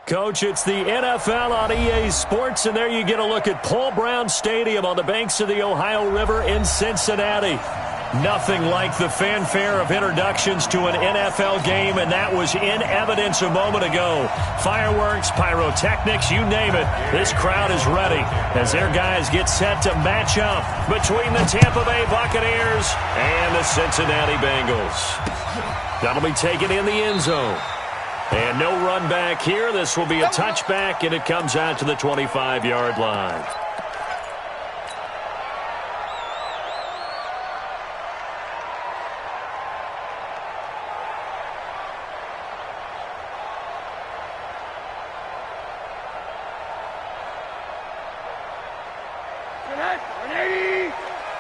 Coach, it's the NFL on EA Sports, and there you get a look at Paul Brown Stadium on the banks of the Ohio River in Cincinnati. Nothing like the fanfare of introductions to an NFL game, and that was in evidence a moment ago. Fireworks, pyrotechnics, you name it. This crowd is ready as their guys get set to match up between the Tampa Bay Buccaneers and the Cincinnati Bengals. That'll be taken in the end zone. And no run back here. This will be a touchback, and it comes out to the 25-yard line.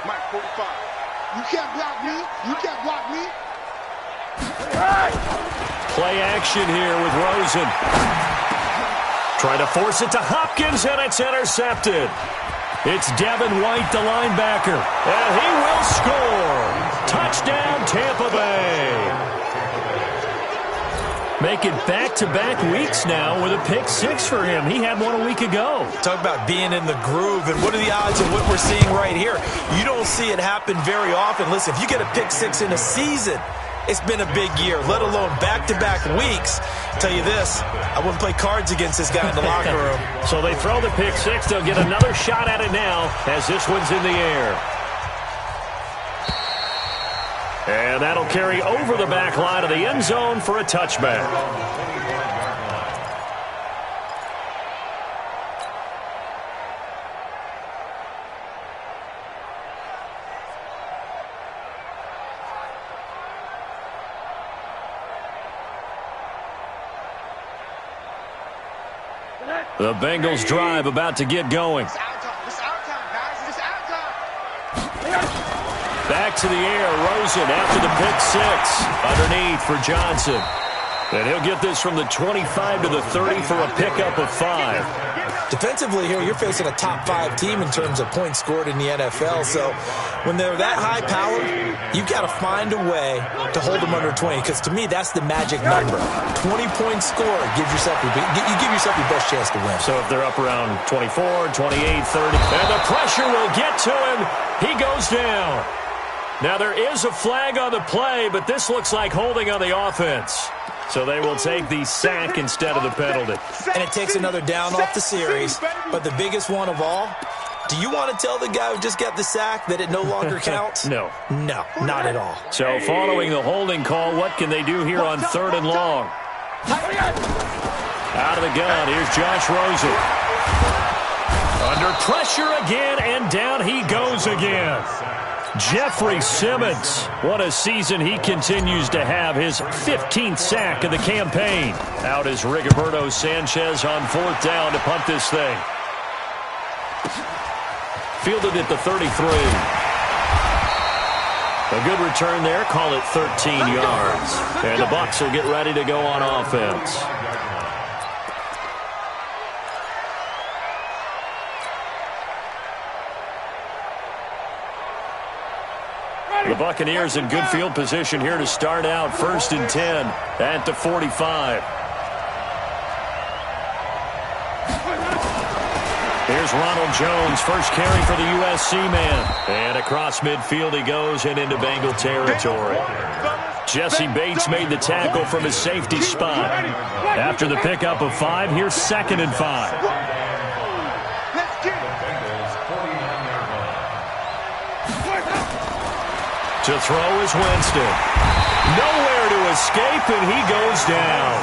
Mike 45. You can't block me. You can't block me. Play action here with Rosen. Trying to force it to Hopkins, and it's intercepted. It's Devin White, the linebacker, and he will score. Touchdown, Tampa Bay. Make it back-to-back weeks now with a pick six for him. He had one a week ago. Talk about being in the groove, and what are the odds of what we're seeing right here? You don't see it happen very often. Listen, if you get a pick six in a season, it's been a big year, let alone back-to-back weeks. I'll tell you this, I wouldn't play cards against this guy in the locker room. So they throw the pick six. They'll get another shot at it now as this one's in the air. And that'll carry over the back line of the end zone for a touchback. The Bengals drive about to get going. Back to the air, Rosen after the pick six. Underneath for Johnson. And he'll get this from the 25 to the 30 for a pickup of 5. Defensively here, you're facing a top 5 team in terms of points scored in the NFL. So when they're that high powered, you've got to find a way to hold them under 20. Because to me, that's the magic number. 20-point score gives yourself you give yourself your best chance to win. So if they're up around 24, 28, 30, and the pressure will get to him. He goes down. Now there is a flag on the play, but this looks like holding on the offense. So they will take the sack instead of the penalty. And it takes another down off the series. But the biggest one of all, do you want to tell the guy who just got the sack that it no longer counts? No. No, not at all. So following the holding call, what can they do here on 3rd and long? Out of the gun, here's Josh Rosen. Under pressure again, and down he goes again. Jeffrey Simmons, what a season he continues to have, his 15th sack of the campaign. Out is Rigoberto Sanchez on 4th down to punt this thing. Fielded at the 33. A good return there, call it 13 yards. And the Bucs will get ready to go on offense. The Buccaneers in good field position here to start out. 1st and 10 at the 45. Here's Ronald Jones, first carry for the USC man. And across midfield he goes and into Bengal territory. Jesse Bates made the tackle from his safety spot. After the pickup of 5, here's 2nd and 5. To throw is Winston. Nowhere to escape, and he goes down.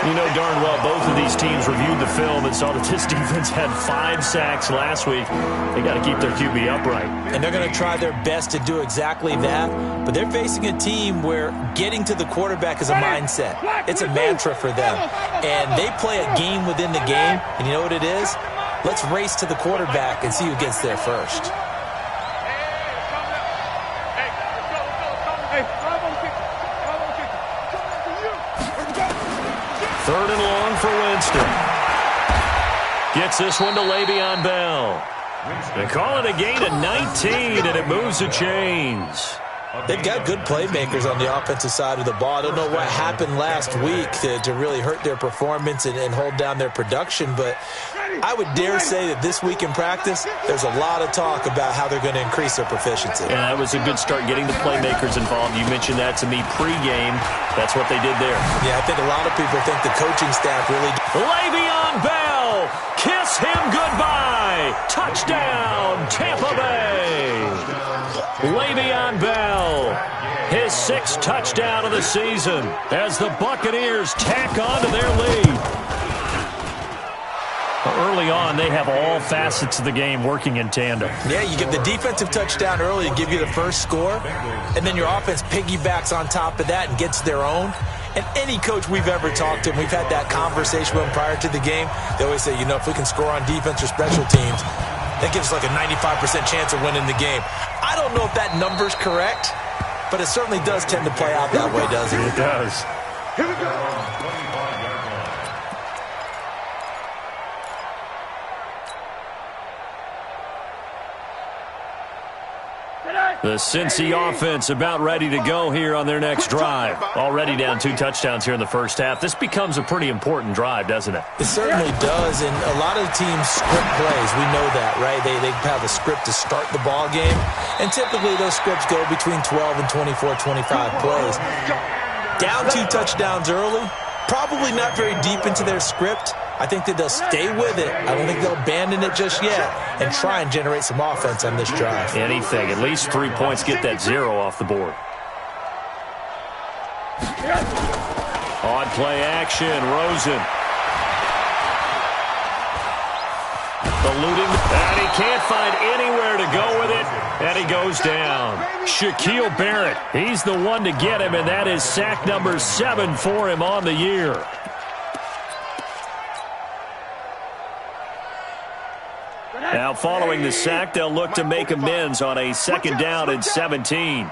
You know darn well both of these teams reviewed the film and saw that this defense had 5 sacks last week. They got to keep their QB upright. And they're going to try their best to do exactly that. But they're facing a team where getting to the quarterback is a mindset. It's a mantra for them. And they play a game within the game. And you know what it is? Let's race to the quarterback and see who gets there first. 3rd and long for Winston. Gets this one to Le'Veon Bell. They call it a gain of 19, and it moves the chains. They've got good playmakers on the offensive side of the ball. I don't know what happened last week to really hurt their performance and hold down their production, but I would dare say that this week in practice, there's a lot of talk about how they're going to increase their proficiency. And that was a good start getting the playmakers involved. You mentioned that to me pregame. That's what they did there. Yeah, I think a lot of people think the coaching staff really... Le'Veon Bell, kiss him goodbye. Touchdown, Tampa Bay. Le'Veon Bell, his 6th touchdown of the season as the Buccaneers tack on to their lead. Early on, they have all facets of the game working in tandem. Yeah, you get the defensive touchdown early to give you the first score, and then your offense piggybacks on top of that and gets their own. And any coach we've ever talked to, and we've had that conversation with them prior to the game, they always say, you know, if we can score on defense or special teams, that gives us like a 95% chance of winning the game. I don't know if that number's correct, but it certainly does tend to play out that way, doesn't it? It does. Here we go. The Cincy offense about ready to go here on their next drive. Already down 2 touchdowns here in the first half. This becomes a pretty important drive, doesn't it? It certainly does, and a lot of teams script plays. We know that, right? They have a script to start the ball game, and typically those scripts go between 12 and 24, 25 plays. Down 2 touchdowns early, probably not very deep into their script. I think that they'll stay with it. I don't think they'll abandon it just yet and try and generate some offense on this drive. Anything. At least 3 points. Get that 0 off the board. On play action, Rosen. Eluding, and he can't find anywhere to go with it, and he goes down. Shaquille Barrett, he's the one to get him, and that is sack number 7 for him on the year. Now, following the sack, they'll look to make amends on a 2nd down and 17.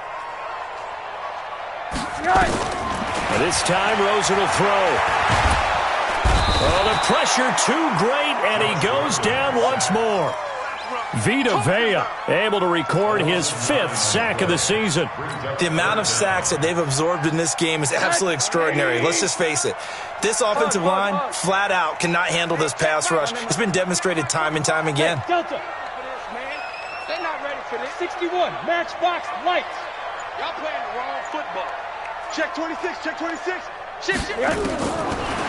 This time, Rosen will throw. Oh, the pressure too great, and he goes down once more. Vita Vea able to record his 5th sack of the season. The amount of sacks that they've absorbed in this game is absolutely extraordinary. Let's just face it. This offensive line, flat out, cannot handle this pass rush. It's been demonstrated time and time again. Delta. They're not ready for this. 61, matchbox lights. Y'all playing the wrong football. Check 26, check 26. Check.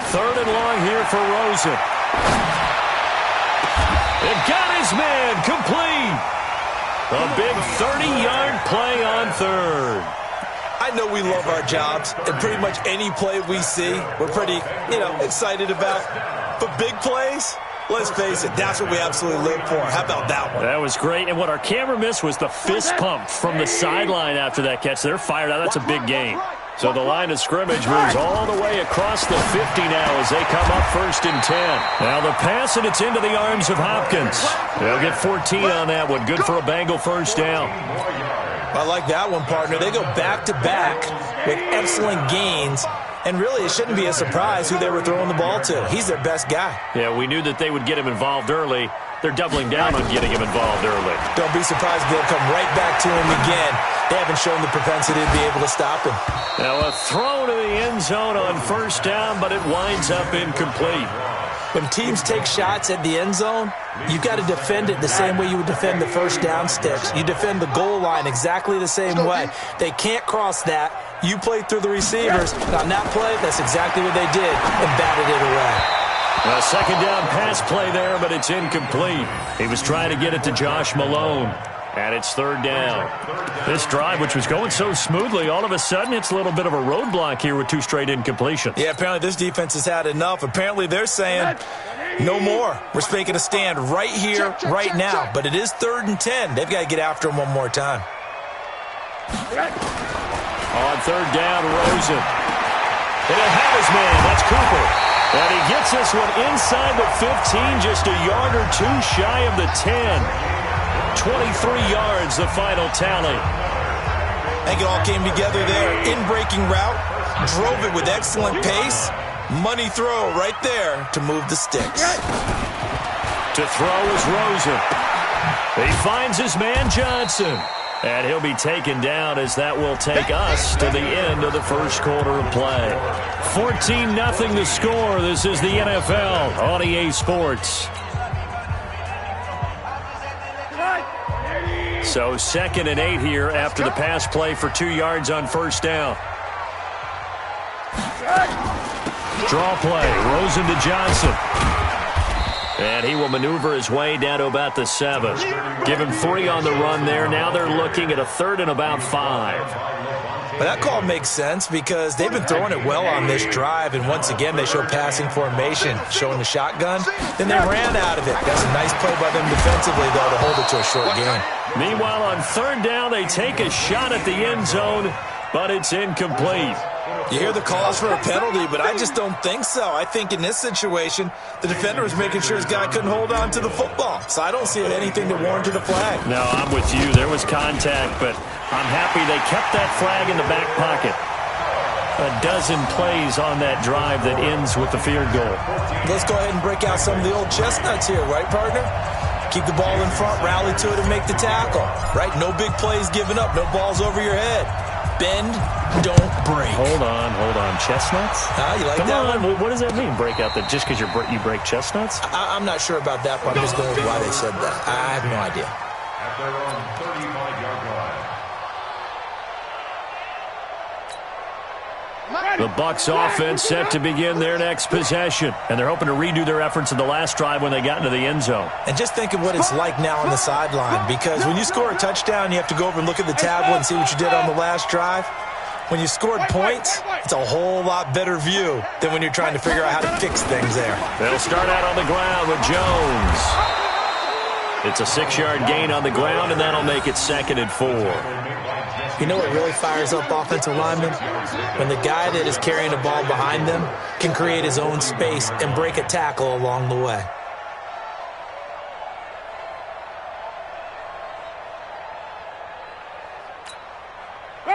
3rd and long here for Rosen. It got his man complete. A big 30-yard play on 3rd. I know we love our jobs, and pretty much any play we see, we're pretty, excited about. But big plays, let's face it, that's what we absolutely live for. How about that one? That was great, and what our camera missed was the fist pump from the sideline after that catch. They're fired out. That's a big game. So the line of scrimmage moves all the way across the 50 now as they come up 1st and 10. Now the pass, and it's into the arms of Hopkins. They'll get 14 on that one. Good for a Bengal 1st down. I like that one, partner. They go back-to-back with excellent gains. And really, it shouldn't be a surprise who they were throwing the ball to. He's their best guy. Yeah, we knew that they would get him involved early. They're doubling down on getting him involved early. Don't be surprised if they'll come right back to him again. They haven't shown the propensity to be able to stop him. Now a throw to the end zone on 1st down, but it winds up incomplete. When teams take shots at the end zone, you've got to defend it the same way you would defend the 1st down sticks. You defend the goal line exactly the same way. They can't cross that. You play through the receivers, and on that play, that's exactly what they did, and batted it away. A 2nd down pass play there, but it's incomplete. He was trying to get it to Josh Malone, and it's 3rd down. This drive, which was going so smoothly, all of a sudden it's a little bit of a roadblock here with 2 straight incompletions. Yeah, apparently this defense has had enough. Apparently they're saying, no more. We're making a stand right here, right now. But it is 3rd and 10. They've got to get after him one more time. On 3rd down, Rosen. And he'll have his man. That's Cooper. And he gets this one inside the 15, just a yard or 2 shy of the 10. 23 yards, the final tally. I think it all came together there. In-breaking route, drove it with excellent pace. Money throw right there to move the sticks. To throw is Rosen. He finds his man Johnson. And he'll be taken down as that will take us to the end of the first quarter of play. 14-0 the score. This is the NFL on EA Sports. So 2nd and 8 here after the pass play for 2 yards on first down. Draw play. Rosen to Johnson. And he will maneuver his way down to about the 7. Give him 3 on the run there. Now they're looking at a 3rd and about 5. Well, that call makes sense because they've been throwing it well on this drive, and once again they show passing formation, showing the shotgun. Then they ran out of it. That's a nice play by them defensively, though, to hold it to a short game. Meanwhile, on 3rd down, they take a shot at the end zone, but it's incomplete. You hear the calls for a penalty, but I just don't think so. I think in this situation, the defender was making sure his guy couldn't hold on to the football. So I don't see anything to warrant the flag. No, I'm with you. There was contact, but I'm happy they kept that flag in the back pocket. A dozen plays on that drive that ends with the field goal. Let's go ahead and break out some of the old chestnuts here, right, partner? Keep the ball in front, rally to it, and make the tackle. Right? No big plays given up. No balls over your head. Bend, don't break. Hold on. Chestnuts? You like Come that on. one? What does that mean, break out? That just because you break chestnuts? I'm not sure about that, but I'm just going with why they said that. I have no idea. At their own 35-yard line. The Bucs offense set to begin their next possession, and they're hoping to redo their efforts in the last drive when they got into the end zone. And just think of what it's like now on the sideline, because when you score a touchdown, you have to go over and look at the tablet and see what you did on the last drive. When you scored points, it's a whole lot better view than when you're trying to figure out how to fix things there. They'll start out on the ground with Jones. It's a 6-yard gain on the ground, and that'll make it 2nd and 4. You know what really fires up offensive linemen? When the guy that is carrying the ball behind them can create his own space and break a tackle along the way.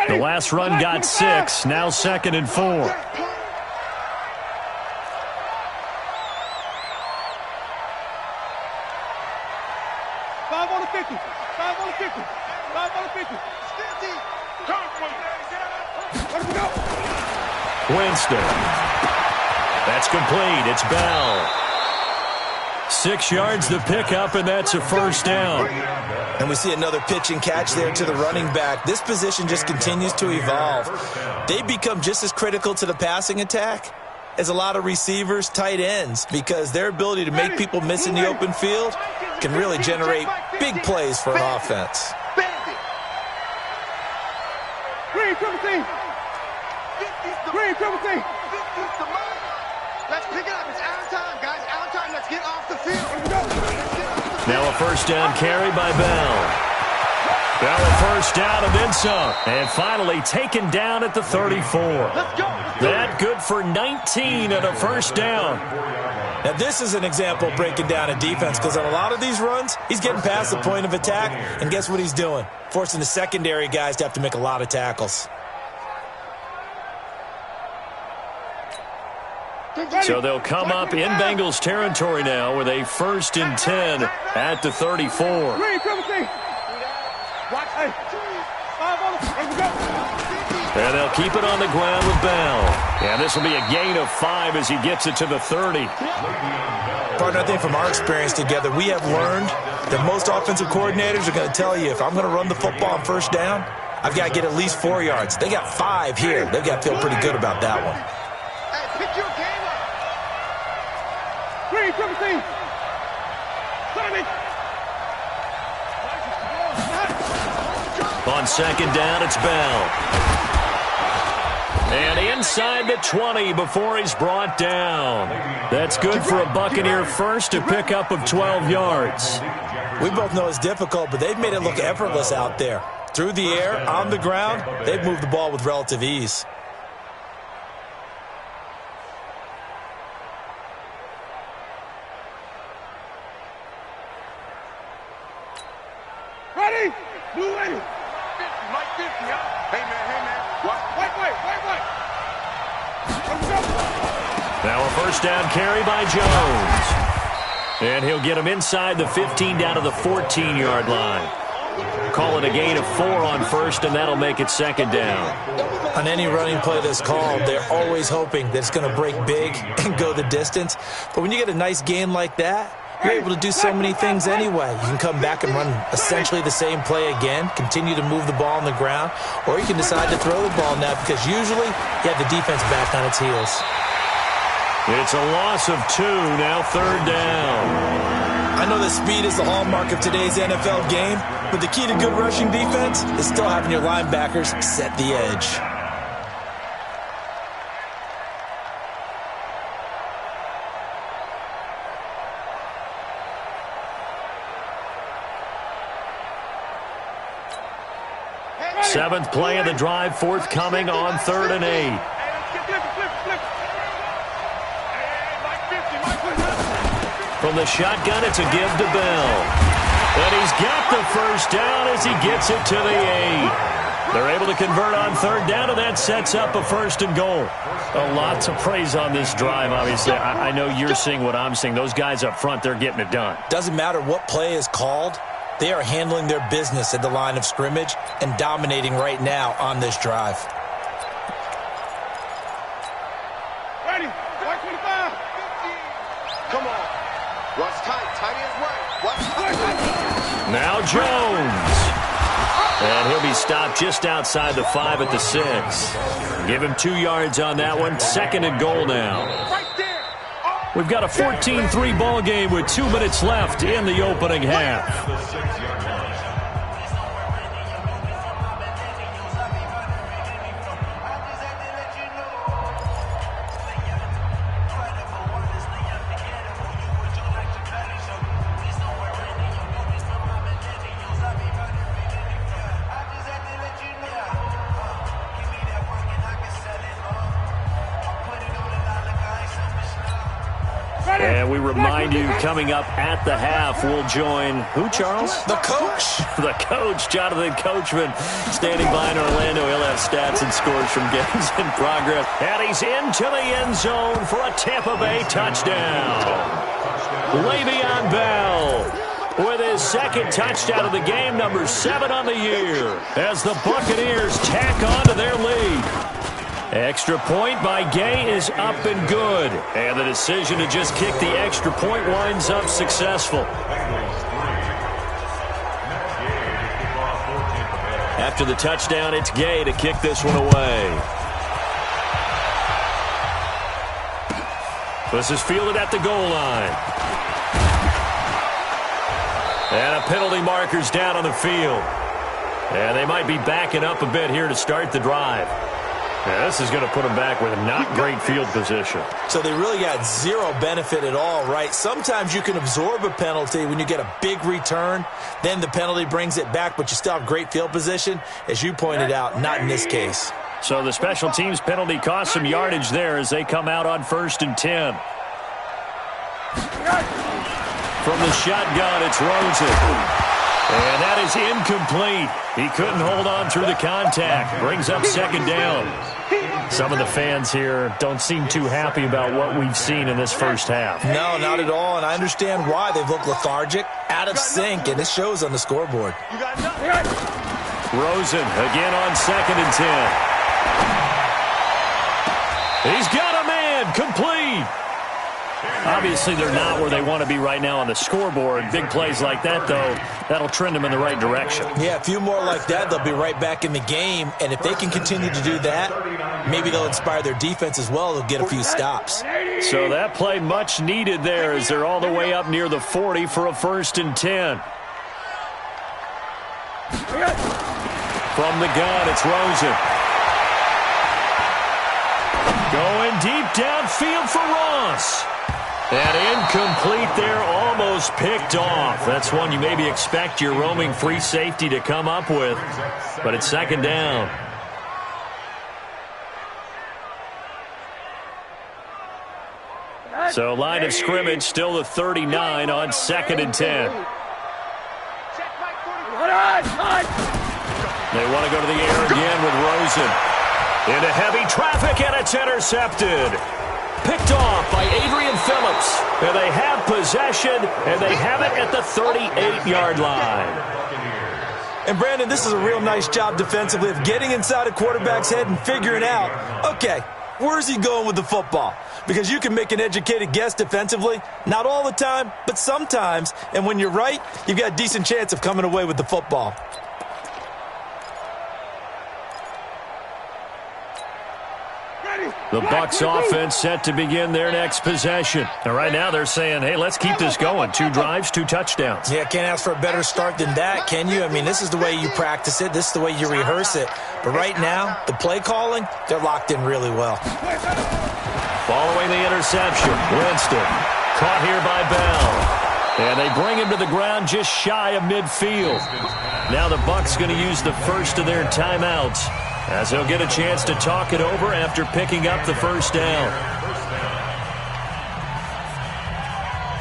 The last run got 6, now 2nd and 4. 5 on the 50. 5 on the 50. 5 on the 50. Let him go. Winston. That's complete. It's Bell. 6 yards the pickup, and that's a first down. And we see another pitch and catch there to the running back. This position just continues to evolve. They become just as critical to the passing attack as a lot of receivers, tight ends, because their ability to make people miss in the open field can really generate big plays for an offense. Green, triple team. Green, triple team. Let's pick it up. It's out time, guys. Out time. Let's get off the field. Now a first down carry by Bell. Bell a first down and then some. And finally taken down at the 34. Let's go. That good for 19 and a first down. Now, this is an example of breaking down a defense, because on a lot of these runs, he's getting past the point of attack, and guess what he's doing? Forcing the secondary guys to have to make a lot of tackles. So they'll come up in Bengals territory now with a 1st and 10 at the 34. Green, triple team. Watch. Hey. 5 on the. Let's go. And they'll keep it on the ground with Bell. And this will be a gain of 5 as he gets it to the 30. Partner, I think from our experience together, we have learned that most offensive coordinators are going to tell you, if I'm going to run the football on first down, I've got to get at least 4 yards. They got 5 here. They've got to feel pretty good about that one. Hey, pick your game up. Green, triple team. On second down, it's Bell. And inside the 20 before he's brought down. That's good for a Buccaneer first, a pickup of 12 yards. We both know it's difficult, but they've made it look effortless out there. Through the air, on the ground, they've moved the ball with relative ease. Ready? Blue ready. Mike 50, huh? Hey, man. What? Wait. Let's go. Now a first down carry by Jones. And he'll get him inside the 15 down to the 14-yard line. call it a gain of 4 on first, and that'll make it second down. On any running play that's called, they're always hoping that it's going to break big and go the distance. But when you get a nice gain like that, you're able to do so many things anyway. You can come back and run essentially the same play again, continue to move the ball on the ground, or you can decide to throw the ball now because usually you have the defense back on its heels. It's a loss of 2, now third down. I know that speed is the hallmark of today's NFL game, but the key to good rushing defense is still having your linebackers set the edge. Seventh play of the drive, forthcoming on 3rd and 8. From the shotgun, it's a give to Bell. And he's got the first down as he gets it to the 8. They're able to convert on 3rd down, and that sets up a 1st and goal. A lot to praise on this drive, obviously. I know you're seeing what I'm seeing. Those guys up front, they're getting it done. Doesn't matter what play is called. They are handling their business at the line of scrimmage and dominating right now on this drive. Ready, 125. Come on. Rush tight. Tight is right. Rush tight. Now Jones. And he'll be stopped just outside the 5 at the 6. Give him 2 yards on that one. 2nd and goal now. Right there. We've got a 14-3 ball game with 2 minutes left in the opening half. And we remind you, coming up at the half, we'll join who, Charles? The coach. The coach, Jonathan Coachman, standing by in Orlando. He'll have stats and scores from games in progress. And he's into the end zone for a Tampa Bay touchdown. Le'Veon Bell with his 2nd touchdown of the game, number 7 on the year, as the Buccaneers tack on to their lead. Extra point by Gay is up and good. And the decision to just kick the extra point winds up successful. After the touchdown, it's Gay to kick this one away. This is fielded at the goal line. And a penalty marker's down on the field. And they might be backing up a bit here to start the drive. Yeah, this is going to put them back with a not great field position. So they really got zero benefit at all, right? Sometimes you can absorb a penalty when you get a big return. Then the penalty brings it back, but you still have great field position. As you pointed out, not in this case. So the special teams penalty cost some yardage there as they come out on 1st and 10. From the shotgun, it's Rosen. And that is incomplete. He couldn't hold on through the contact. Brings up 2nd down. Some of the fans here don't seem too happy about what we've seen in this first half. No, not at all, and I understand why. They've looked lethargic, out of sync, and it shows on the scoreboard. Rosen again on 2nd and 10. He's got a man, complete. Obviously, they're not where they want to be right now on the scoreboard. Big plays like that, though, that'll trend them in the right direction. Yeah, a few more like that, they'll be right back in the game. And if they can continue to do that, maybe they'll inspire their defense as well. They'll get a few stops. So that play much needed there as they're all the way up near the 40 for a 1st and 10. From the gun, it's Rosen. Going deep downfield for Ross. And incomplete there, almost picked off. That's one you maybe expect your roaming free safety to come up with. But it's 2nd down. So line of scrimmage still the 39 on 2nd and 10. They want to go to the air again with Rosen. Into heavy traffic, and it's intercepted. Picked off by Adrian Phillips. And they have possession, and they have it at the 38-yard line. And, Brandon, this is a real nice job defensively of getting inside a quarterback's head and figuring out, okay, where's he going with the football? Because you can make an educated guess defensively. Not all the time, but sometimes. And when you're right, you've got a decent chance of coming away with the football. The Bucs offense set to begin their next possession. And right now they're saying, hey, let's keep this going. 2 drives, 2 touchdowns. Yeah, can't ask for a better start than that, can you? I mean, this is the way you practice it. This is the way you rehearse it. But right now, the play calling, they're locked in really well. Following the interception, Winston caught here by Bell. And they bring him to the ground just shy of midfield. Now the Bucs going to use the first of their timeouts, as they'll get a chance to talk it over after picking up the first down.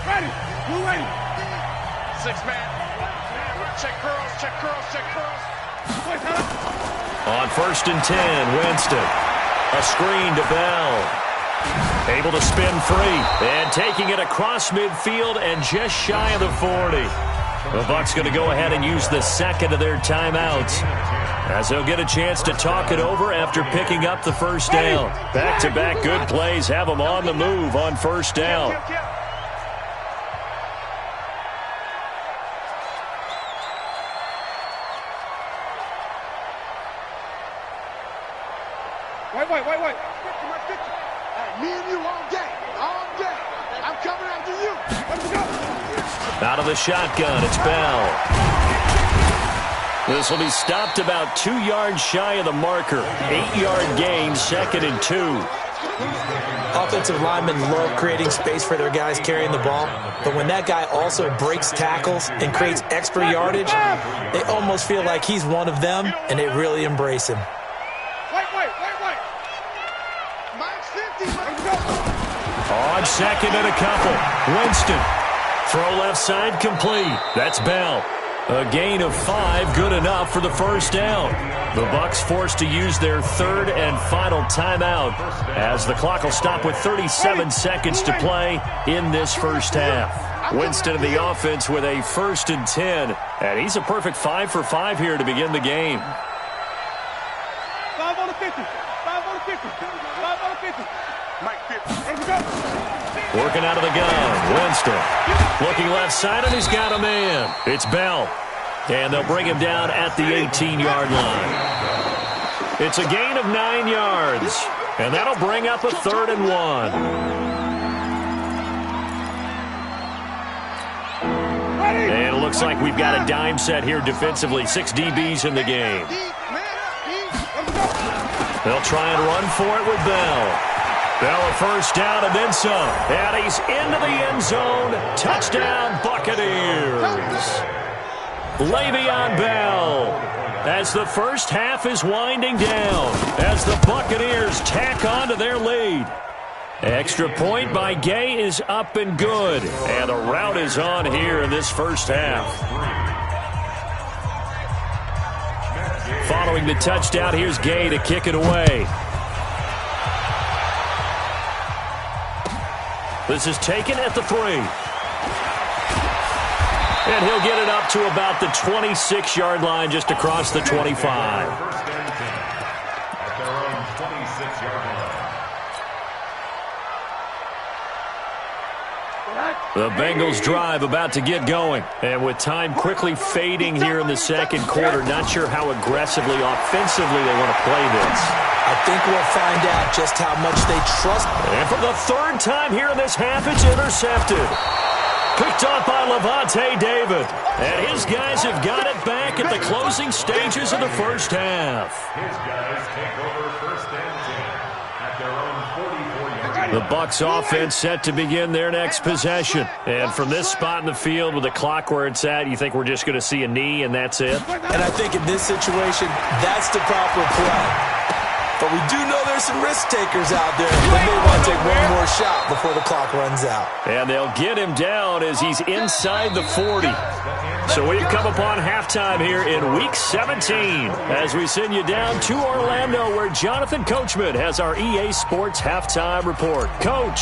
Ready. Blue ready. 6-man. Check curls, check curls, check curls. On 1st and 10, Winston. A screen to Bell. Able to spin free. And taking it across midfield and just shy of the 40. The Bucs going to go ahead and use the second of their timeouts, as they'll get a chance to talk it over after picking up the first down. Back-to-back good plays have them on the move on first down. Wait. Me and you all day. All day. I'm coming after you. Let's go. Out of the shotgun, it's Bell. This will be stopped about 2 yards shy of the marker. 8-yard gain, 2nd and 2. Offensive linemen love creating space for their guys carrying the ball, but when that guy also breaks tackles and creates extra yardage, they almost feel like he's one of them, and they really embrace him. Wait. Mike's 50. Let's go. On 2nd and a couple, Winston. Throw left side complete. That's Bell. A gain of 5, good enough for the first down. The Bucs forced to use their 3rd and final timeout, as the clock will stop with 37 seconds to play in this first half. Winston in the offense with a 1st and 10, and he's a perfect 5 for 5 here to begin the game. 5 on the 50. 5 on the 50. 5 on the 50. Mike 50. Let's go. Working out of the gun, Winston. Looking left side, and he's got a man. It's Bell. And they'll bring him down at the 18-yard line. It's a gain of 9 yards. And that'll bring up a 3rd and 1. And it looks like we've got a dime set here defensively. 6 DBs in the game. They'll try and run for it with Bell. Bell a first down and then some. And he's into the end zone. Touchdown, Buccaneers. Le'Veon Bell, as the first half is winding down, as the Buccaneers tack on to their lead. Extra point by Gay is up and good. And the route is on here in this first half. Following the touchdown, here's Gay to kick it away. This is taken at the 3. And he'll get it up to about the 26-yard line, just across the 25. First and 10 at their own 26-yard line. The Bengals drive about to get going. And with time quickly fading here in the second quarter, not sure how aggressively, offensively they want to play this. I think we'll find out just how much they trust. And for the 3rd time here in this half, it's intercepted. Picked off by Levante David. And his guys have got it back at the closing stages of the first half. His guys take over 1st and 10 at their own 44-yard line. The Bucs offense set to begin their next possession. And from this spot in the field with the clock where it's at, you think we're just going to see a knee and that's it? And I think in this situation, that's the proper play. But we do know there's some risk takers out there that may want to take one more shot before the clock runs out. And they'll get him down as he's inside the 40. So we've come upon halftime here in Week 17 as we send you down to Orlando, where Jonathan Coachman has our EA Sports Halftime Report. Coach.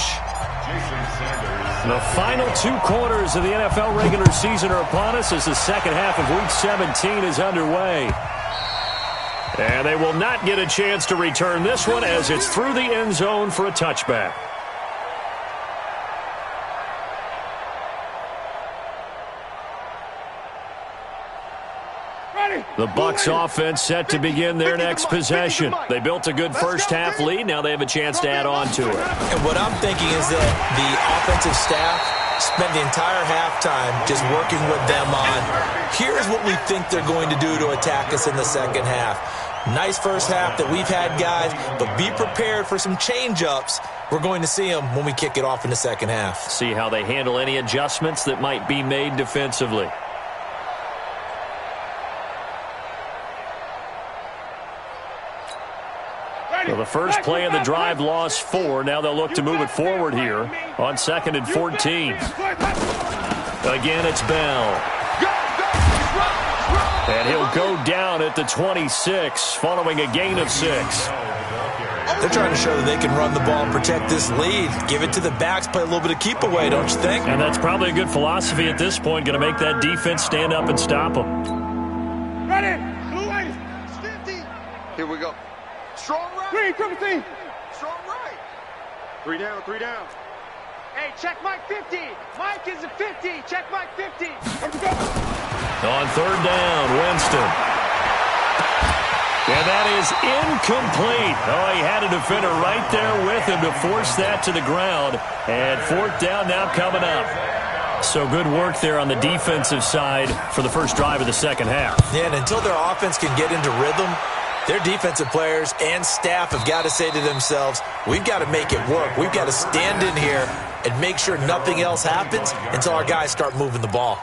The final 2 quarters of the NFL regular season are upon us as the second half of Week 17 is underway. And they will not get a chance to return this one as it's through the end zone for a touchback. The Bucs offense set to begin their next possession. They built a good first half lead. Now they have a chance to add on to it. And what I'm thinking is that the offensive staff spent the entire halftime just working with them on, here's what we think they're going to do to attack us in the second half. Nice first half that we've had, guys, but be prepared for some change-ups. We're going to see them when we kick it off in the second half. See how they handle any adjustments that might be made defensively. Well, the first play of the drive lost 4. Now they'll look to move it forward here on 2nd and 14. Again, it's Bell. And he'll go down at the 26 following a gain of 6. They're trying to show that they can run the ball and protect this lead. Give it to the backs, play a little bit of keep away, don't you think? And that's probably a good philosophy at this point. Going to make that defense stand up and stop them. Ready. Blue lane. 50. Here we go. Strong right. Green, triple team. Strong right. 3 down, 3 down. Hey, check Mike 50. Mike is a 50. Check Mike 50. On 3rd down, Winston. And that is incomplete. Oh, he had a defender right there with him to force that to the ground. And 4th down now coming up. So good work there on the defensive side for the first drive of the second half. Yeah, and until their offense can get into rhythm, their defensive players and staff have got to say to themselves, we've got to make it work. We've got to stand in here and make sure nothing else happens until our guys start moving the ball.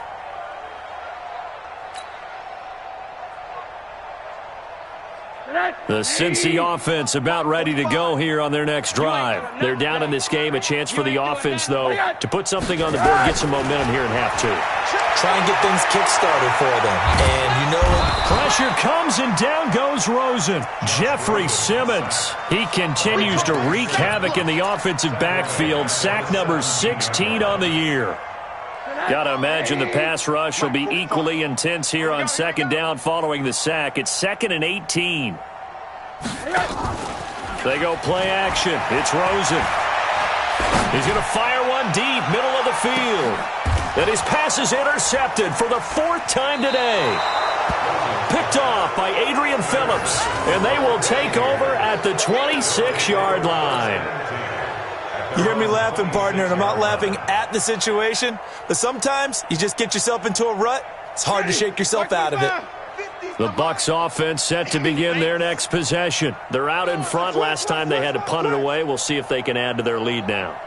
The Cincy offense about ready to go here on their next drive. They're down in this game. A chance for the offense, though, to put something on the board, get some momentum here in half 2. Try and get things kick-started for them. And you know, pressure comes and down goes Rosen. Jeffrey Simmons. He continues to wreak havoc in the offensive backfield. Sack number 16 on the year. Got to imagine the pass rush will be equally intense here on 2nd down following the sack. It's 2nd and 18. They go play action. It's Rosen. He's going to fire one deep, middle of the field. And his pass is intercepted for the 4th time today. Picked off by Adrian Phillips. And they will take over at the 26-yard line. You hear me laughing, partner, and I'm not laughing at the situation, but sometimes you just get yourself into a rut. It's hard to shake yourself out of it. The Bucs offense set to begin their next possession. They're out in front. Last time they had to punt it away. We'll see if they can add to their lead now.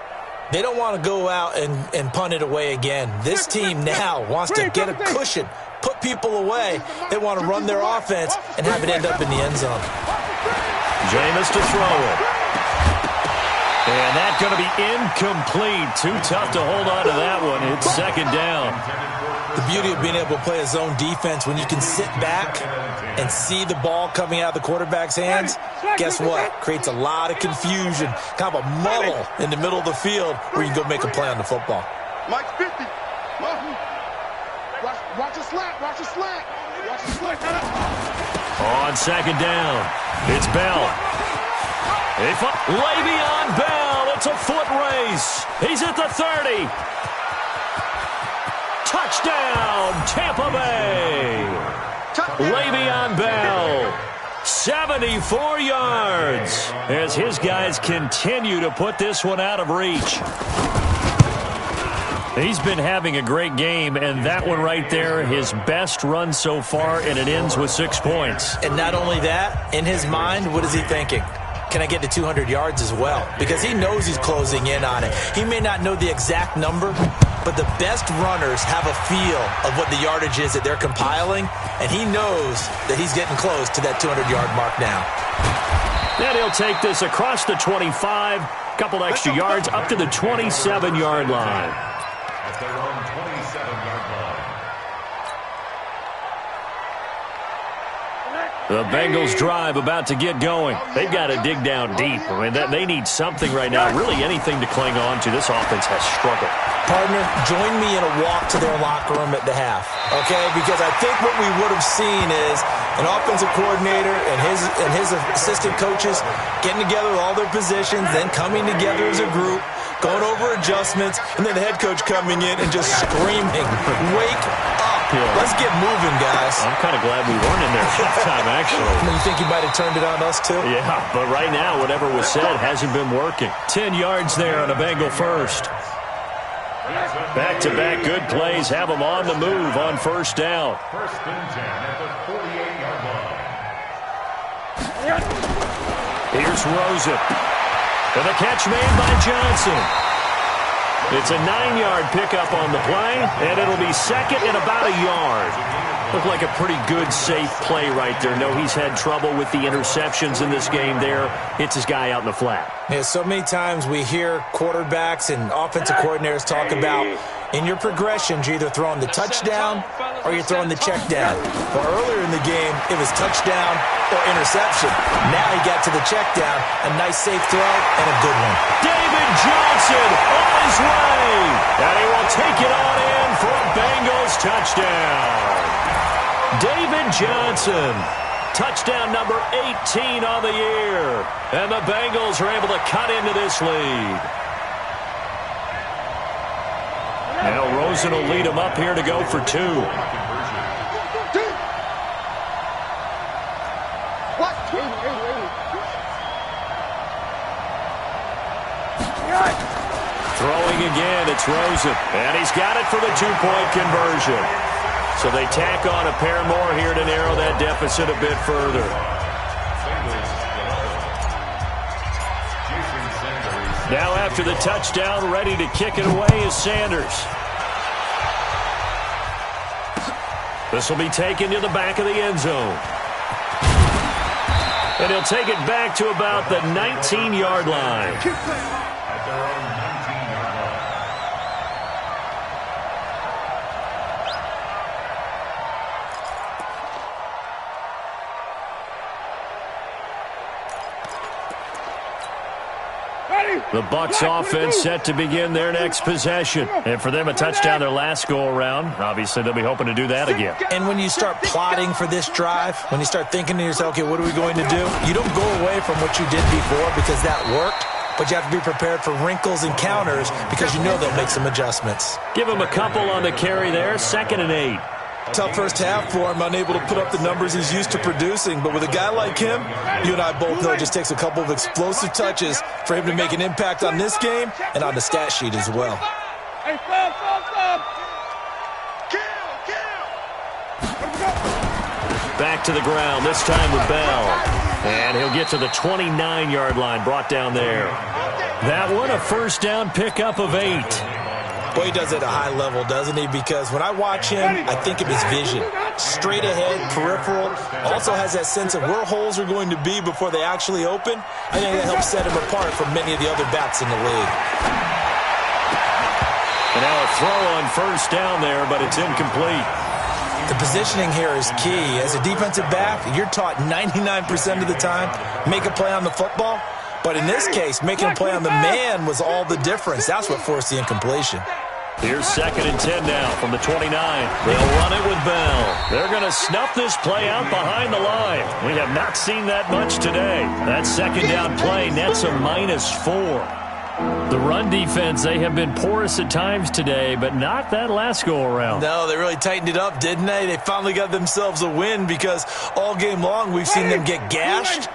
They don't want to go out and punt it away again. This team now wants to get a cushion, put people away. They want to run their offense and have it end up in the end zone. Jameis to throw it. And that's going to be incomplete. Too tough to hold on to that one. It's 2nd down. The beauty of being able to play a zone defense when you can sit back and see the ball coming out of the quarterback's hands, guess what? Creates a lot of confusion, kind of a muddle in the middle of the field where you can go make a play on the football. Mike 50. Watch a slant. Watch a slant. Watch a slant. On 2nd down, it's Bell. Le'Veon Bell. It's a foot race. He's at the 30. Touchdown, Tampa Bay. Le'Veon Bell, 74 yards, as his guys continue to put this one out of reach. He's been having a great game, and that one right there, his best run so far, and it ends with 6 points. And not only that, in his mind, what is he thinking? Can I get to 200 yards as well? Because he knows he's closing in on it. He may not know the exact number, but the best runners have a feel of what the yardage is that they're compiling, and he knows that he's getting close to that 200-yard mark now. Then he'll take this across the 25, couple extra yards up to the 27-yard line. At their own 27-yard line. The Bengals drive about to get going. They've got to dig down deep. I mean, they need something right now, really anything to cling on to. This offense has struggled. Partner, join me in a walk to their locker room at the half, okay? Because I think what we would have seen is an offensive coordinator and his assistant coaches getting together with all their positions, then coming together as a group, going over adjustments, and then the head coach coming in and just screaming, "Wake up. Let's get moving, guys." I'm kind of glad we weren't in there halftime, actually. You think he might have turned it on us, too? Yeah, but right now, whatever was said hasn't been working. 10 yards there on a Bengal first. Back-to-back good plays have them on the move on first down. First and 10 at the 48-yard line. Here's Rosen. And the catch made by Johnson. It's a 9-yard pickup on the play, and it'll be second and about a yard. Looked like a pretty good, safe play right there. No, he's had trouble with the interceptions in this game there. Hits his guy out in the flat. Yeah, so many times we hear quarterbacks and offensive coordinators talk about in your progressions, you're either throwing the touchdown or you're throwing the check down. But earlier in the game, it was touchdown or interception. Now he got to the check down, a nice safe throw, and a good one. David Johnson on his way, and he will take it on in for a Bengals touchdown. David Johnson, touchdown number 18 on the year. And the Bengals are able to cut into this lead. Now Rosen will lead them up here to go for two. Throwing again, it's Rosen. And he's got it for the two-point conversion. So they tack on a pair more here to narrow that deficit a bit further. Now after the touchdown, ready to kick it away is Sanders. This will be taken to the back of the end zone. And he'll take it back to about the 19-yard line. At their own 19-yard line. The Bucs offense set to begin their next possession. And for them, a touchdown their last go-around. Obviously, they'll be hoping to do that again. And when you start plotting for this drive, when you start thinking to yourself, okay, what are we going to do? You don't go away from what you did before because that worked. But you have to be prepared for wrinkles and counters because you know they'll make some adjustments. Give him a couple on the carry there, 2nd and 8. Tough first half for him, unable to put up the numbers he's used to producing. But with a guy like him, you and I both know it just takes a couple of explosive touches for him to make an impact on this game and on the stat sheet as well. Hey, stop. Back to the ground, this time with Bell. And he'll get to the 29-yard line, brought down there. That one, a first down pickup of 8. Boy, he does it at a high level, doesn't he? Because when I watch him, I think of his vision. Straight ahead, peripheral. Also has that sense of where holes are going to be before they actually open. I think that helps set him apart from many of the other backs in the league. And now a throw on first down there, but it's incomplete. The positioning here is key. As a defensive back, you're taught 99% of the time, make a play on the football. But in this case, making a play on the man was all the difference. That's what forced the incompletion. Here's 2nd and 10 now from the 29. They'll run it with Bell. They're going to snuff this play out behind the line. We have not seen that much today. That second down play nets a -4. The run defense, they have been porous at times today, but not that last go-around. No, they really tightened it up, didn't they? They finally got themselves a win because all game long we've seen them get gashed.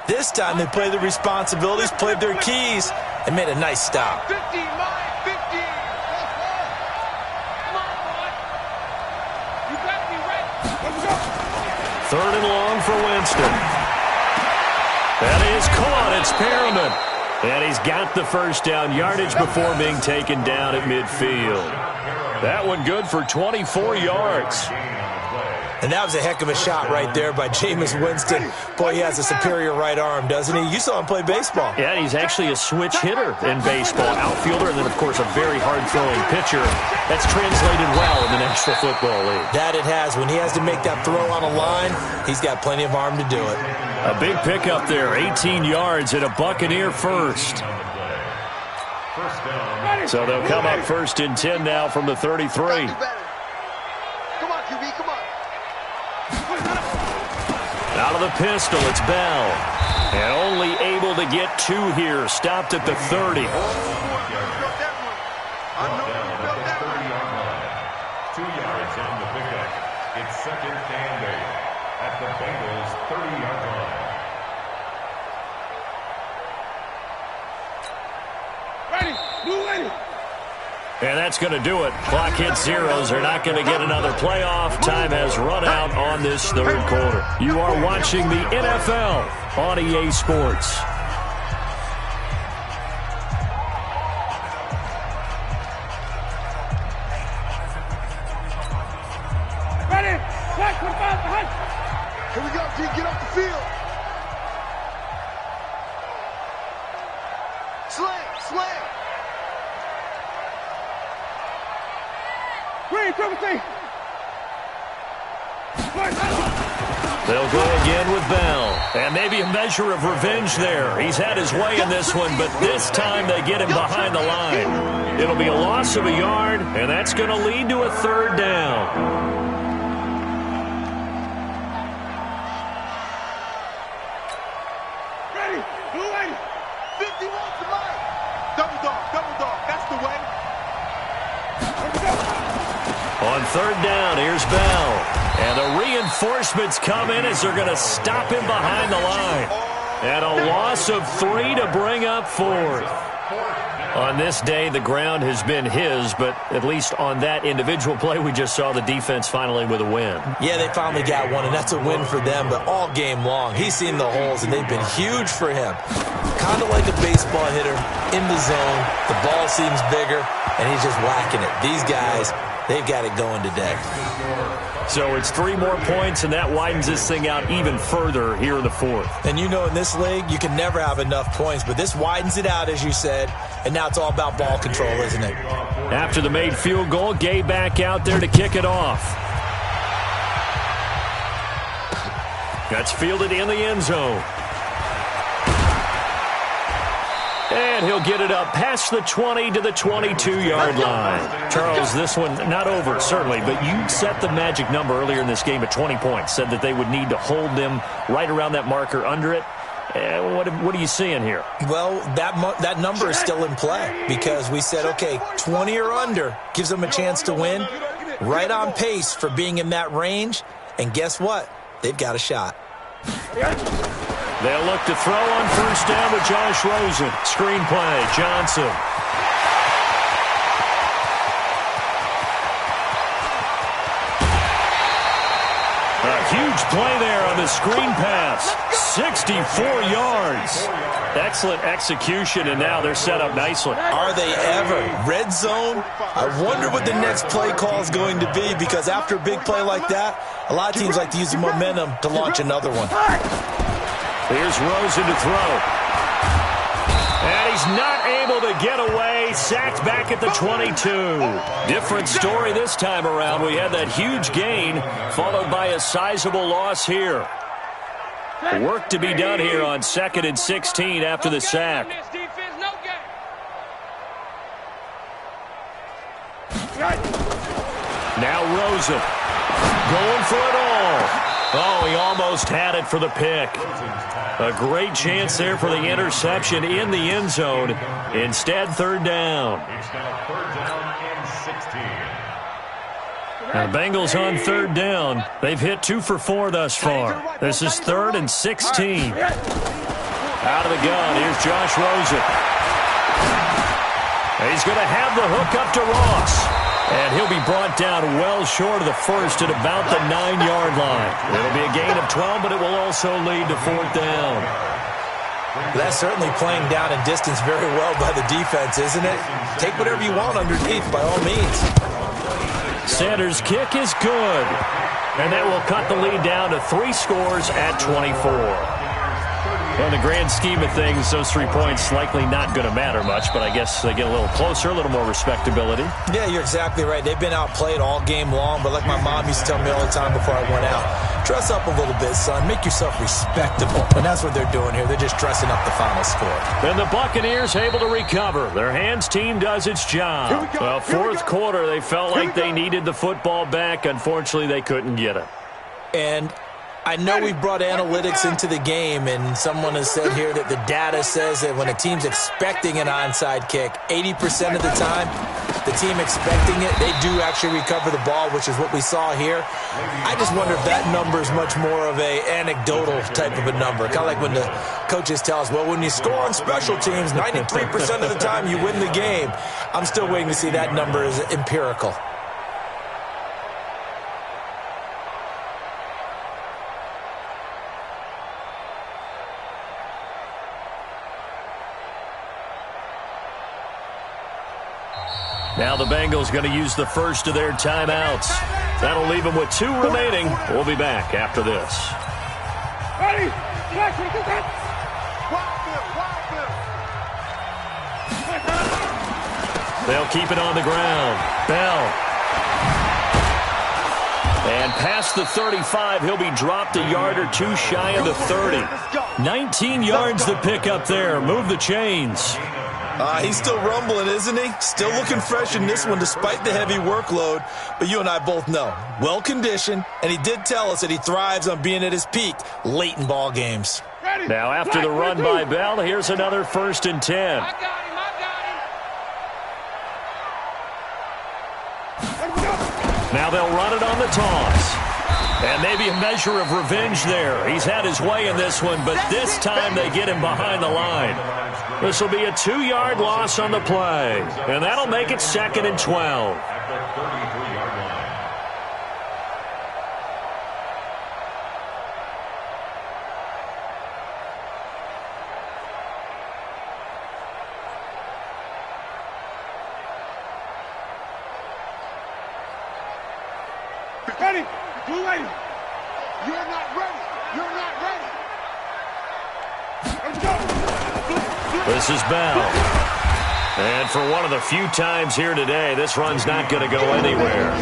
This time they played their responsibilities, played their keys, and made a nice stop. 50, line 50. Come on, boy. You got me right. Let's go. 3rd and long for Winston. That is caught. It's Perriman. And he's got the first down yardage before being taken down at midfield. That one good for 24 yards. And that was a heck of a shot right there by Jameis Winston. Boy, he has a superior right arm, doesn't he? You saw him play baseball. Yeah, he's actually a switch hitter in baseball. Outfielder, and then, of course, a very hard-throwing pitcher. That's translated well in the National Football League. That it has. When he has to make that throw on a line, he's got plenty of arm to do it. A big pickup there, 18 yards and a Buccaneer first. So they'll come up 1st and 10 now from the 33. Come on, QB, come on. Out of the pistol, it's Bell. And only able to get 2 here. Stopped at the 30. 2 yards on the pickup. It's 2nd and 8 at the Bengals' 30-yard line. Ready, blue ready. And that's going to do it. Clock hits zeros. They're not going to get another playoff. Time has run out on this 3rd quarter. You are watching the NFL on EA Sports. Ready, flag 25 behind. Here we go, G, get off the field. Slam. Green, triple T. They'll go again with Bell. And maybe a measure of revenge there. He's had his way in this one, but this time they get him behind the line. It'll be a loss of a yard, and that's going to lead to a 3rd down. Ready, blue ready. 51 tonight. Double dog. That's the way. On 3rd down, here's Bell. And the reinforcements come in as they're going to stop him behind the line. And a loss of 3 to bring up 4th. On this day, the ground has been his, but at least on that individual play, we just saw the defense finally with a win. Yeah, they finally got one, and that's a win for them, but all game long, he's seen the holes, and they've been huge for him. Kind of like a baseball hitter in the zone. The ball seems bigger, and he's just whacking it. These guys, they've got it going today. So it's 3 more points, and that widens this thing out even further here in the 4th. And you know in this league, you can never have enough points, but this widens it out, as you said, and now it's all about ball control, isn't it? After the made field goal, Gay back out there to kick it off. That's fielded in the end zone. And he'll get it up past the 20 to the 22-yard line. Charles, this one not over, certainly, but you set the magic number earlier in this game at 20 points. Said that they would need to hold them right around that marker under it. What are you seeing here? Well, that number is still in play because we said, okay, 20 or under gives them a chance to win. Right on pace for being in that range. And guess what? They've got a shot. They'll look to throw on 1st down with Josh Rosen. Screen play, Johnson. A huge play there on the screen pass. 64 yards. Excellent execution, and now they're set up nicely. Are they ever? Red zone? I wonder what the next play call is going to be because after a big play like that, a lot of teams like to use the momentum to launch another one. Here's Rosen to throw. And he's not able to get away. Sacked back at the 22. Different story this time around. We had that huge gain followed by a sizable loss here. Work to be done here on 2nd and 16 after the sack. Now Rosen going for it all. Oh, he almost had it for the pick. A great chance there for the interception in the end zone. Instead, 3rd down. It's now 3rd down and 16. Now, the Bengals on 3rd down. They've hit 2 for 4 thus far. This is 3rd and 16. Out of the gun, here's Josh Rosen. He's going to have the hook up to Ross. And he'll be brought down well short of the first at about the 9-yard line. It'll be a gain of 12, but it will also lead to 4th down. That's certainly playing down in distance very well by the defense, isn't it? Take whatever you want underneath by all means. Sanders' kick is good. And that will cut the lead down to 3 scores at 24. Well, in the grand scheme of things, those 3 points likely not going to matter much, but I guess they get a little closer, a little more respectability. Yeah, you're exactly right. They've been outplayed all game long, but like my mom used to tell me all the time before I went out, dress up a little bit, son. Make yourself respectable. And that's what they're doing here. They're just dressing up the final score. And the Buccaneers able to recover. Their hands team does its job. Well, fourth quarter, they felt like they needed the football back. Unfortunately, they couldn't get it. And I know we brought analytics into the game, and someone has said here that the data says that when a team's expecting an onside kick, 80% of the time, the team expecting it, they do actually recover the ball, which is what we saw here. I just wonder if that number is much more of a anecdotal type of a number. Kind of like when the coaches tell us, well, when you score on special teams, 93% of the time you win the game. I'm still waiting to see that number is empirical. Now the Bengals going to use the first of their timeouts. That'll leave them with 2 remaining. We'll be back after this. Ready? They'll keep it on the ground. Bell. And past the 35, he'll be dropped a yard or 2 shy of the 30. 19 yards to pick up there. Move the chains. He's still rumbling, isn't he? Still looking fresh in this one despite the heavy workload. But you and I both know, well-conditioned, and he did tell us that he thrives on being at his peak late in ball games. Now after the run by Bell, here's another 1st and 10. I got him. Now they'll run it on the toss. And maybe a measure of revenge there. He's had his way in this one, but this time they get him behind the line. This will be a 2-yard loss on the play. And that'll make it 2nd and 12. At the 33-yard line. Ready? Too late. You're not ready. You're not ready. Let's go. This is Bell. And for one of the few times here today, this run's not going to go anywhere.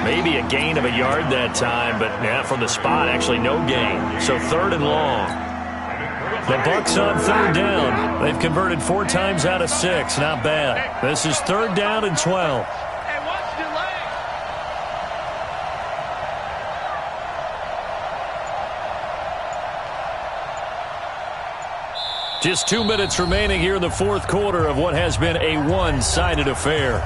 Maybe a gain of a yard that time, but yeah, from the spot, actually no gain. So 3rd and long. The Bucs on 3rd down. They've converted 4 times out of 6. Not bad. This is 3rd down and 12. Just 2 minutes remaining here in the 4th quarter of what has been a one-sided affair.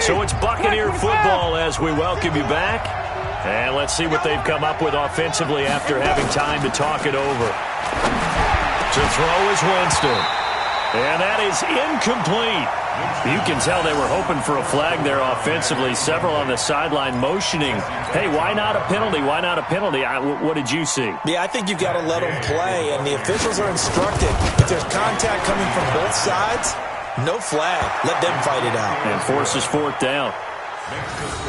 So it's Buccaneer football as we welcome you back. And let's see what they've come up with offensively after having time to talk it over. To throw is Winston. And that is incomplete. You can tell they were hoping for a flag there offensively. Several on the sideline motioning, hey, why not a penalty? Why not a penalty? What did you see? Yeah, I think you've got to let them play, and the officials are instructed. If there's contact coming from both sides, no flag. Let them fight it out. And forces 4th down.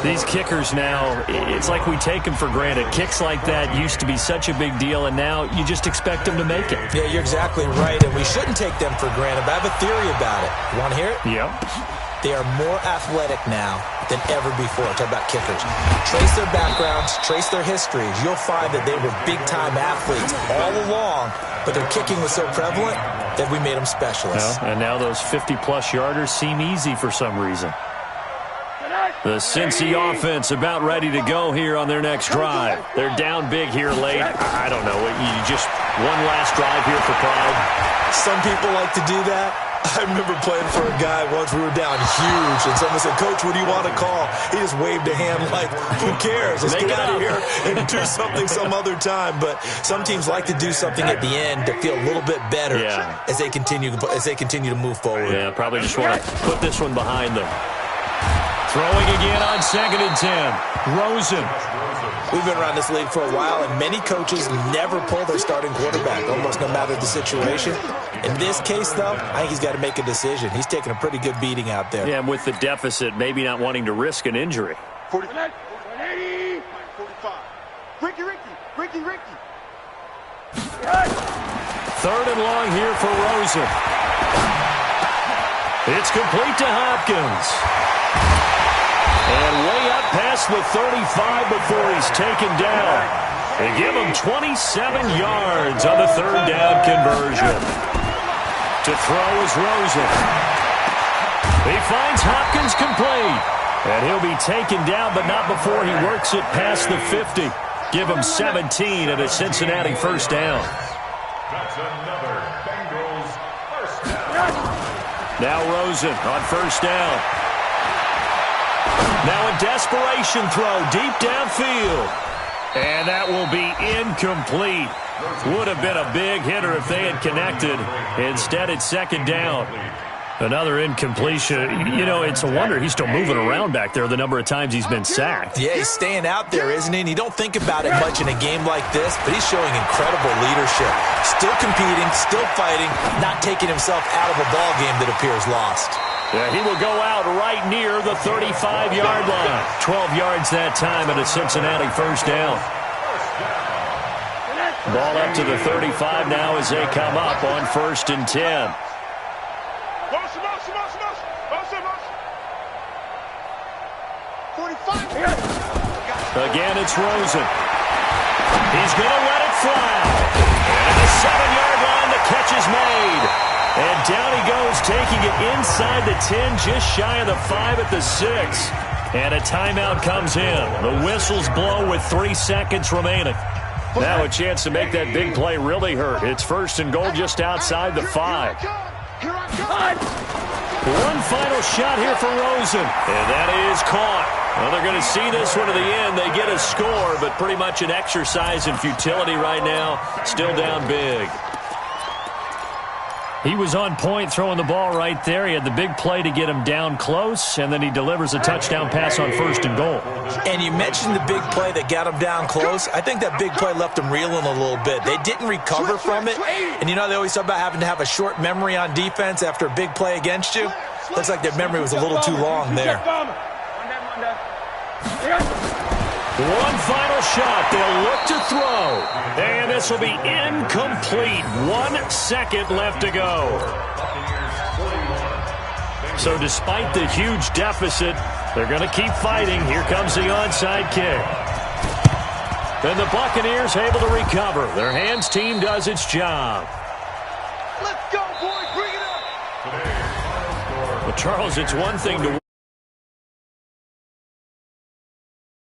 These kickers now, it's like we take them for granted. Kicks like that used to be such a big deal, and now you just expect them to make it. Yeah, you're exactly right, and we shouldn't take them for granted, but I have a theory about it. You want to hear it? Yep. They are more athletic now than ever before. Talk about kickers. Trace their backgrounds, trace their histories. You'll find that they were big-time athletes all along, but their kicking was so prevalent that we made them specialists. Well, and now those 50-plus yarders seem easy for some reason. The Cincy offense about ready to go here on their next drive. They're down big here late. I don't know. You just one last drive here for pride. Some people like to do that. I remember playing for a guy once. We were down huge, and someone said, Coach, what do you want to call? He just waved a hand like, who cares? Let's get out of here and do something some other time. But some teams like to do something at the end to feel a little bit better as they continue to move forward. Yeah, probably just want to put this one behind them. Throwing again on 2nd and 10. Rosen. We've been around this league for a while, and many coaches never pull their starting quarterback, almost no matter the situation. In this case, though, I think he's got to make a decision. He's taking a pretty good beating out there. Yeah, and with the deficit, maybe not wanting to risk an injury. 40, 45. Ricky. 3rd and long here for Rosen. It's complete to Hopkins. And way up past the 35 before he's taken down. They give him 27 yards on the 3rd down conversion. To throw is Rosen. He finds Hopkins complete. And he'll be taken down, but not before he works it past the 50. Give him 17 and a Cincinnati 1st down. That's another Bengals 1st down. Now Rosen on 1st down. Now a desperation throw deep downfield. And that will be incomplete. Would have been a big hitter if they had connected. Instead, it's 2nd down. Another incompletion. You know, it's a wonder he's still moving around back there the number of times he's been sacked. Yeah, he's staying out there, isn't he? And you don't think about it much in a game like this, but he's showing incredible leadership. Still competing, still fighting, not taking himself out of a ball game that appears lost. Yeah, he will go out right near the 35-yard line. 12 yards that time and a Cincinnati 1st down. Ball up to the 35 now as they come up on 1st and 10. Again, it's Rosen. He's going to let it fly. And the 7-yard line, the catch is made. And down he goes, taking it inside the 10, just shy of the 5 at the 6. And a timeout comes in. The whistles blow with 3 seconds remaining. Now a chance to make that big play really hurt. It's 1st and goal just outside the 5. One final shot here for Rosen. And that is caught. Well, they're going to see this one to the end. They get a score, but pretty much an exercise in futility right now. Still down big. He was on point throwing the ball right there. He had the big play to get him down close, and then he delivers a touchdown pass on 1st and goal. And you mentioned the big play that got him down close. I think that big play left him reeling a little bit. They didn't recover from it. And you know, they always talk about having to have a short memory on defense after a big play against you. Looks like their memory was a little too long there. One final shot. They'll look to throw. And this will be incomplete. 1 second left to go. So despite the huge deficit, they're going to keep fighting. Here comes the onside kick. And the Buccaneers able to recover. Their hands team does its job. Let's go, boys. Bring it up. Well, Charles, it's one thing to